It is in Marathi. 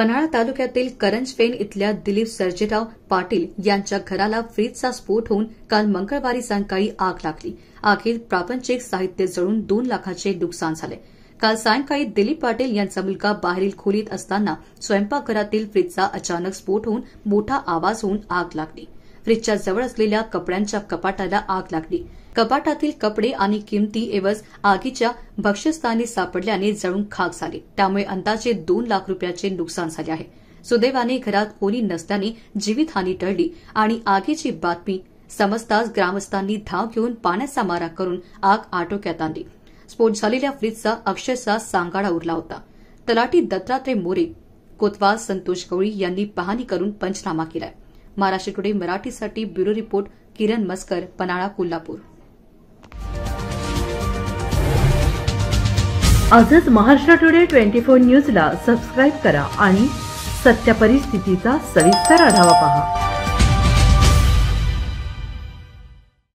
पन्हाळा तालुक्यातील करंजफेन इथल्या दिलीप सर्जेराव पाटील यांच्या घराला फ्रीजचा स्फोट होऊन काल मंगळवारी सायंकाळी आग लागली. आगीत प्रापंचिक साहित्य जळून 2 लाखाचे नुकसान झाले. काल सायंकाळी दिलीप पाटील यांचा मुलगा बाहेरील खोलीत असताना स्वयंपाकघरातील फ्रीजचा अचानक स्फोट होऊन मोठा आवाज होऊन आग लागली. फ्रीजच्या जवळ असलेल्या कपड्यांच्या कपाटाला आग लागली. कपाटातील कपडे आणि किमती एवज आगीच्या भक्ष्यस्थानी सापडल्याने जळून खाक झाली. त्यामुळे अंदाजे 2 लाख रुपयाचे नुकसान झाले आहे. सुदैवाने घरात कोणी नसल्याने जीवितहानी टळली आणि आगीची बातमी समजताच ग्रामस्थांनी धाव घेऊन पाण्याचा मारा करून आग आटोक्यात आणली. स्फोट झालेल्या फ्रीजचा अक्षरशः सांगाडा उरला होता. तलाठी दत्तात्रय मोरे, कोतवाल संतोष गवळी यांनी पाहणी करून पंचनामा केलाय. महाराष्ट्र टुडे मराठीसाठी ब्युरो रिपोर्ट किरण मस्कर, पन्हाळा, कोल्हापूर. आजच महाराष्ट्र टुडे 24 न्यूजला सबस्क्राईब करा आणि सत्य परिस्थितीचा सविस्तर आढावा पहा.